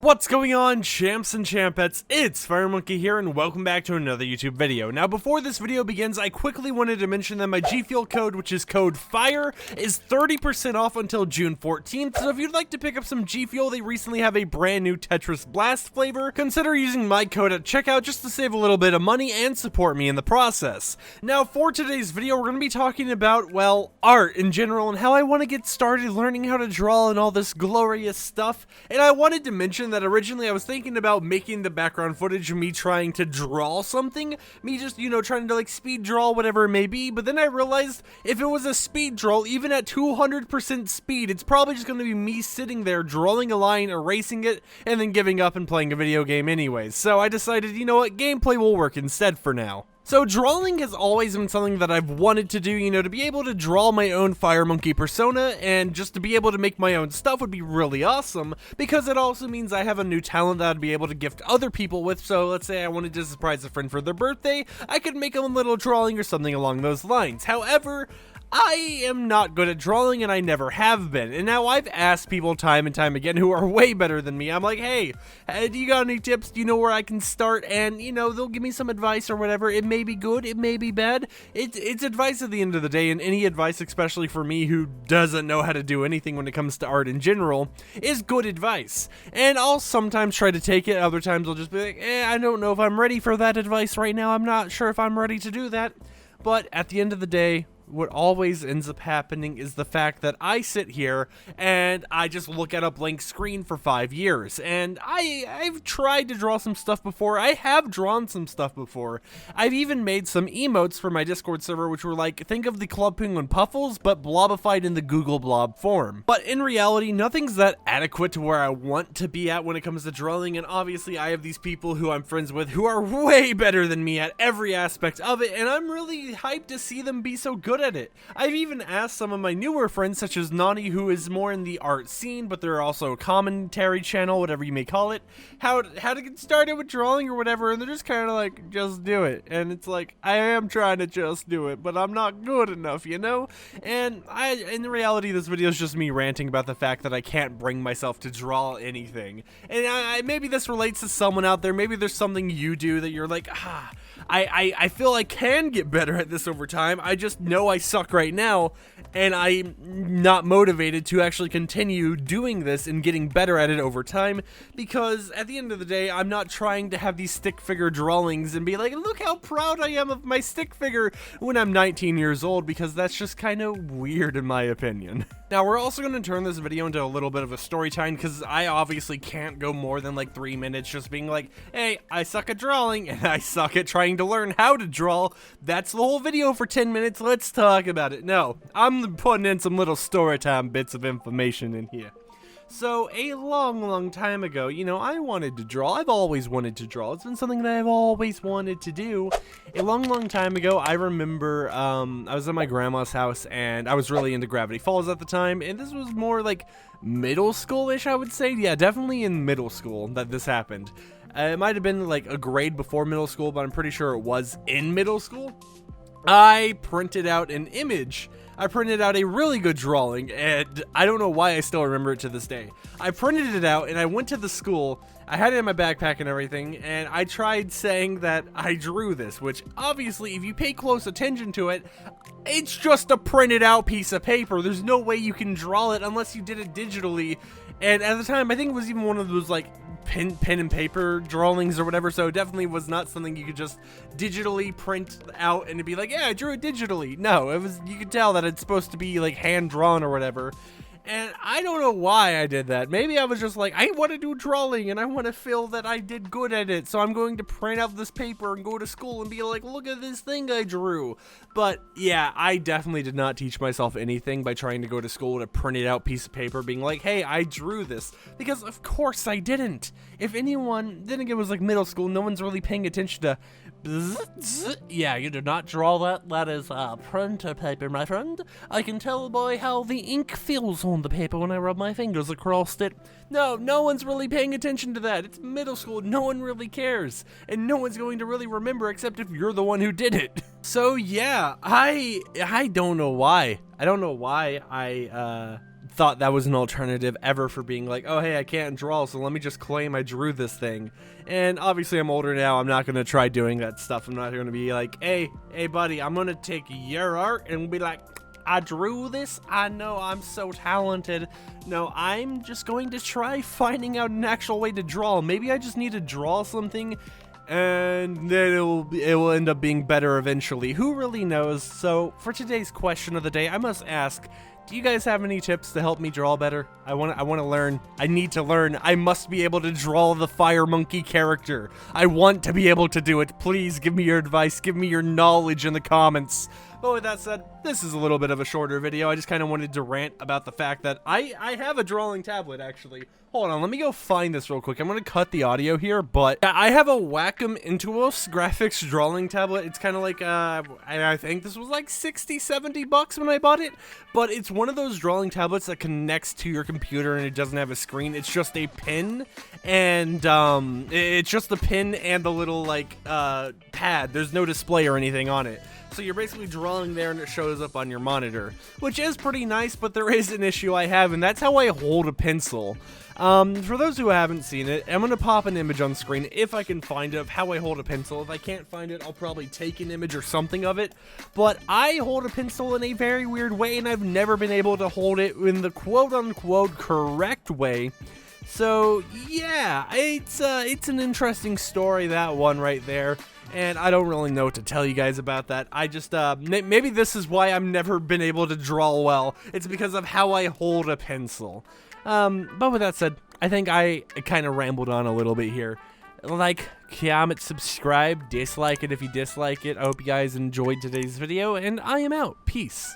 What's going on, champs and champettes? It's FireMonkey here, and welcome back to another YouTube video. Now, before this video begins, I quickly wanted to mention that my G Fuel code, which is code FIRE, is 30% off until June 14th, so if you'd like to pick up some G Fuel, they recently have a brand new Tetris Blast flavor. Consider using my code at checkout just to save a little bit of money and support me in the process. Now, for today's video, we're going to be talking about, well, art in general and how I want to get started learning how to draw and all this glorious stuff, and I wanted to mention that originally I was thinking about making the background footage of me trying to draw something, me just, trying to like speed draw whatever it may be, but then I realized if it was a speed draw, even at 200% speed, it's probably just going to be me sitting there drawing a line, erasing it, and then giving up and playing a video game anyways. So I decided, you know what, gameplay will work instead for now. So drawing has always been something that I've wanted to do, to be able to draw my own FireMonkey persona, and just to be able to make my own stuff would be really awesome, because it also means I have a new talent that I'd be able to gift other people with. So let's say I wanted to surprise a friend for their birthday, I could make them a little drawing or something along those lines. However, I am not good at drawing, and I never have been. And now I've asked people time and time again who are way better than me. I'm like, hey, do you got any tips? Do you know where I can start? And, they'll give me some advice or whatever. It may be good, it may be bad. It's advice at the end of the day, and any advice, especially for me who doesn't know how to do anything when it comes to art in general, is good advice. And I'll sometimes try to take it, other times I'll just be like, I don't know if I'm ready for that advice right now. I'm not sure if I'm ready to do that. But at the end of the day, what always ends up happening is the fact that I sit here and I just look at a blank screen for 5 years. And I've tried to draw some stuff before. I have drawn some stuff before. I've even made some emotes for my Discord server, which were like, think of the Club Penguin Puffles, but blobified in the Google Blob form. But in reality, nothing's that adequate to where I want to be at when it comes to drawing. And obviously, I have these people who I'm friends with who are way better than me at every aspect of it. And I'm really hyped to see them be so good at it. I've even asked some of my newer friends, such as Nani, who is more in the art scene, but they're also a commentary channel, whatever you may call it, how to get started with drawing or whatever, and they're just kind of like, just do it. And it's like, I am trying to just do it, but I'm not good enough, And in reality, this video is just me ranting about the fact that I can't bring myself to draw anything. And maybe this relates to someone out there. Maybe there's something you do that you're like, I feel I can get better at this over time. I just know I suck right now, and I'm not motivated to actually continue doing this and getting better at it over time, because at the end of the day, I'm not trying to have these stick figure drawings and be like, look how proud I am of my stick figure when I'm 19 years old, because that's just kind of weird in my opinion. Now, we're also going to turn this video into a little bit of a story time, because I obviously can't go more than like 3 minutes just being like, hey, I suck at drawing, and I suck at trying to learn how to draw. That's the whole video for 10 minutes. Let's talk about it. No, I'm putting in some little story time bits of information in here. So, a long time ago, I wanted to draw. I've always wanted to draw. It's been something that I've always wanted to do. A long time ago, I remember I was at my grandma's house, and I was really into Gravity Falls at the time, and this was more like middle school-ish, I would say. Yeah, definitely in middle school that this happened. It might have been like a grade before middle school, but I'm pretty sure it was in middle school. I printed out an image. I printed out a really good drawing, and I don't know why I still remember it to this day. I printed it out, and I went to the school. I had it in my backpack and everything, and I tried saying that I drew this, which obviously, if you pay close attention to it, it's just a printed out piece of paper. There's no way you can draw it unless you did it digitally. And at the time, I think it was even one of those like pen and paper drawings or whatever, so it definitely was not something you could just digitally print out and it'd be like, yeah, I drew it digitally. No, you could tell that it's supposed to be like hand drawn or whatever. And I don't know why I did that. Maybe I was just like, I want to do drawing and I want to feel that I did good at it. So I'm going to print out this paper and go to school and be like, look at this thing I drew. But yeah, I definitely did not teach myself anything by trying to go to school with a printed out piece of paper being like, hey, I drew this. Because of course I didn't. If anyone, then again, it was like middle school, no one's really paying attention to, yeah, you did not draw that. That is printer paper, my friend. I can tell by how the ink feels on the paper when I rub my fingers across it. No one's really paying attention to that. It's middle school. No one really cares. And no one's going to really remember except if you're the one who did it. So yeah, I don't know why. I don't know why I thought that was an alternative ever for being like, oh, hey, I can't draw, so let me just claim I drew this thing. And obviously I'm older now. I'm not going to try doing that stuff. I'm not going to be like, hey, buddy, I'm going to take your art and be like, I drew this. I know I'm so talented. No, I'm just going to try finding out an actual way to draw. Maybe I just need to draw something and then it will end up being better eventually. Who really knows? So for today's question of the day, I must ask, do you guys have any tips to help me draw better? I want to learn. I need to learn. I must be able to draw the FireMonkey character. I want to be able to do it. Please give me your advice. Give me your knowledge in the comments. But with that said, this is a little bit of a shorter video. I just kind of wanted to rant about the fact that I have a drawing tablet, actually. Hold on, let me go find this real quick. I'm going to cut the audio here, but I have a Wacom Intuos graphics drawing tablet. It's kind of like, I think this was like 60, 70 bucks when I bought it, but it's one of those drawing tablets that connects to your computer and it doesn't have a screen. It's just a pin, and it's just the pin and the little, like, pad. There's no display or anything on it. So you're basically drawing there and it shows up on your monitor, which is pretty nice, but there is an issue I have, and that's how I hold a pencil. For those who haven't seen it, I'm going to pop an image on screen if I can find it of how I hold a pencil. If I can't find it, I'll probably take an image or something of it, but I hold a pencil in a very weird way, and I've never been able to hold it in the quote-unquote correct way. So yeah, it's an interesting story, that one right there. And I don't really know what to tell you guys about that. I just, maybe this is why I've never been able to draw well. It's because of how I hold a pencil. But with that said, I think I kind of rambled on a little bit here. Like, comment, subscribe, dislike it if you dislike it. I hope you guys enjoyed today's video, and I am out. Peace.